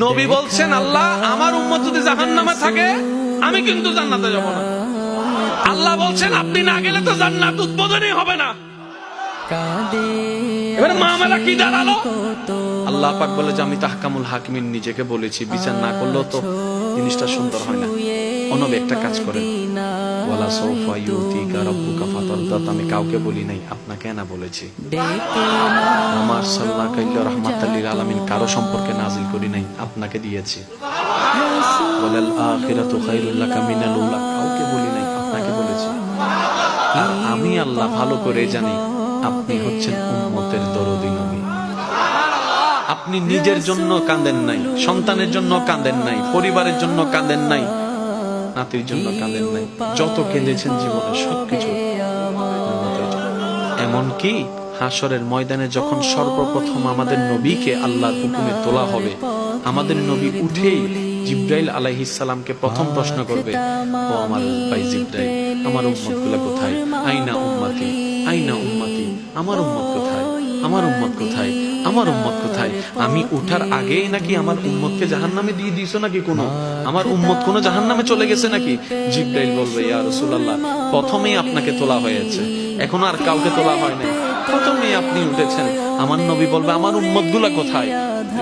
নবী বলছেন, আল্লাহ আমার উম্মত যদি জাহান্নামে থাকে আমি কিন্তু জান্নাতে যাব না। আল্লাহ বলছেন, আপনি না গেলে তো জান্নাত উদ্বোধনই হবে না। এবারে মামলা কি দাঁড়ালো? আল্লাহ পাক বলে যে আমি তাহকামুল হাকিমিন নিজেকে বলেছি, বিচার না করলেও তো জিনিসটা সুন্দর হয় না। অনবে একটা কাজ করেন, ওয়ালা সাউফা ইউতিকা রাব্বুকা ফাতারদা, আমি কাউকে বলি নাই, আপনাকে না বলেছি। আমার সাল্লাল্লাহু আলাইহি রাহমাতাল লিল আলামিন কারো সম্পর্কে নাজিল করি নাই, আপনাকে দিয়েছি। ওয়ালাল আখিরাতু খায়রুল লাকা মিনাল উলা, কাউকে বলি নাই, আপনাকে বলেছি। আর আমি আল্লাহ ভালো করে জানি আপনি হচ্ছেন উম্মতের দরদি নবী। আপনি নিজের জন্য কাঁদেন নাই, সন্তানের জন্য কাঁদেন নাই, পরিবারের জন্য কাঁদেন নাই, নাতির জন্য কাঁদেন নাই। যত কেঁদেছেন জীবনে সবকিছু এমনকি হাসরের ময়দানে যখন সর্বপ্রথম আমাদের নবীকে আল্লাহর হুকুমে তোলা হবে, আমাদের নবী উঠেই জিবরাইল আলাইহিস সালামকে প্রথম প্রশ্ন করবে, ও আমার ভাই জিবরাইল, আমার উম্মতগুলো কোথায়? আইনা উম্মতি, আইনা উম্মতি, আমার উম্মত কোথায়? আমার উম্মত কোথায়? আমার উম্মত কোথায়? আমি উঠার আগেই নাকি আমার উম্মতকে জাহান্নামে দিয়ে দিয়েছো নাকি? কোনো আমার উম্মত কোনো জাহান্নামে চলে গেছে নাকি? জিবরাইল বলবে, ইয়া রাসূলুল্লাহ, প্রথমেই আপনাকে তোলা হয়েছে, এখন আর কাউকে তোলা হয় নাই, প্রথমেই আপনি উঠেছেন। আমার নবী বলবে, আমার উম্মতগুলো কোথায়?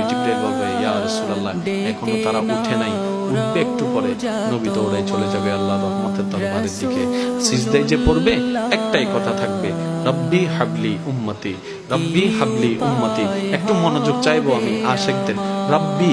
জিবরাইল বলবে, ইয়া রাসূলুল্লাহ, এখনো তারা উঠে নাই, উঠবে একটু পরে। নবী দৌড়ায় চলে যাবে আল্লাহর রহমতের দরবারের দিকে। সিজদায় যে পড়বে একটাই কথা থাকবে, রব্বি হাবলি উম্মতি, রব্বি হাবলি উম্মতি। একটু মনোযোগ চাইবো আমি আশিকদের, রব্বি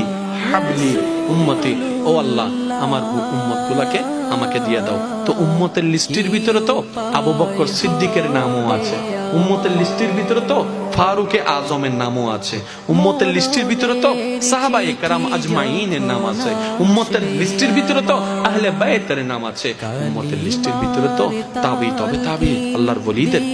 হাবলি উম্মতি, ও আল্লাহ আমার উম্মতগুলোকে আমাকে দিয়ে দাও। তো উম্মতের লিস্টের ভিতরে তো আবু বকর সিদ্দিকের নামও আছে, উম্মতের লিস্টের ভিতরে তো ফারুকে আজমের নামও আছে, উম্মতের লিস্টের ভিতরে তো সাহাবায়ে কেরাম আজমাইনের নাম আছে, উম্মতের লিস্টের ভিতরে তো আহলে বাইতের নাম আছে, উম্মতের লিস্টের ভিতরে তো তাবি তবে তাবি আল্লাহর ওলিদের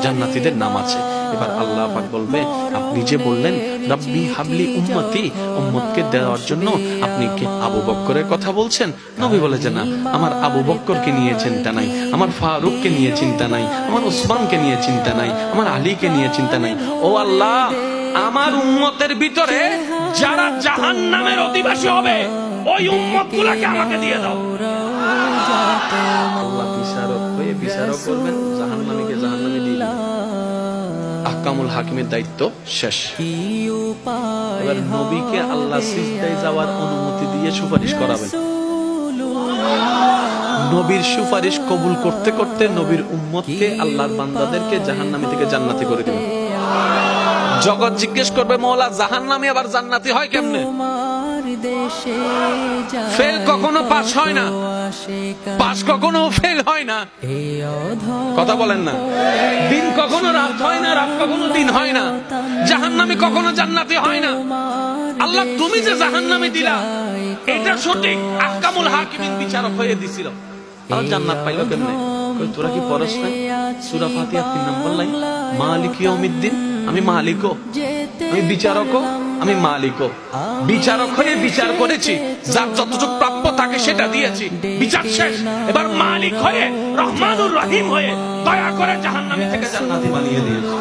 জান্নাতীদের নাম আছে। এবার আল্লাহ পাক বলবে, আপনি যে বললেন রব্বি হাবলি উম্মতি, উম্মতকে দেওয়ার জন্য আপনি কি আবু বকরের কথা বলছেন? নবী বলে যে না, আমার আবু বকরকে নিয়ে চিন্তা নাই, আমার ফারুককে নিয়ে চিন্তা নাই, আমার উসমানকে নিয়ে চিন্তা নাই, আমার আলীকে নিয়ে চিন্তা নাই। ও আল্লাহ, আমার উম্মতের ভিতরে যারা জাহান্নামের অধিবাসী হবে ওই উম্মতগুলোকে আমাকে দিয়ে দাও। আল্লাহ বিচারক হয়ে বিচারক করবেন, জাহান্নামীকে জাহান্নামে দিয়ে দিবেন। আহকামুল হাকিমের দায়িত্ব শেষ। এবার নবীকে আল্লাহ সিজদায় যাওয়ার অনুমতি দিয়ে সুপারিশ করাবেন। নবীর সুপারিশ কবুল করতে করতে নবীর উম্মতকে, আল্লাহর বান্দাদেরকে জাহান্নামী থেকে জান্নাতি করে দিবেন। জগৎ জিজ্ঞেস করবে, মওলা জাহান্নামী আবার জান্নাতি হয় কেমনে? ফেল কখনো পাস হয় না, পাস কখনো ফেল হয় না। কথা বলেন না। দিন কখনো রাত হয় না, রাত কখনো দিন হয় না। জাহান্নামী কখনো জান্নাতি হয় না। আল্লাহ তুমি যে জাহান্নামী দিলা এটা সঠিক, আহকামুল হাকিমিন বিচারক হয়ে দিছিল, আর জান্নাত পাইলো কেমনে? কই তোরা কি পড়ছ না সূরা ফাতিহা 3 নম্বর লাইন, মালিক ইয়াউমিদ্দিন, আমি মালিকও, আমি বিচারকও, আমি মালিকও। বিচারক হয়ে বিচার করেছি, যার যতটুকু প্রাপ্য তাকে সেটা দিয়েছি, বিচার শেষ। এবার মালিক হয়ে রহমানুর রহিম হয়ে দয়া করে জাহান্নামী থেকে জান্নাতি বানিয়ে দিয়েছি।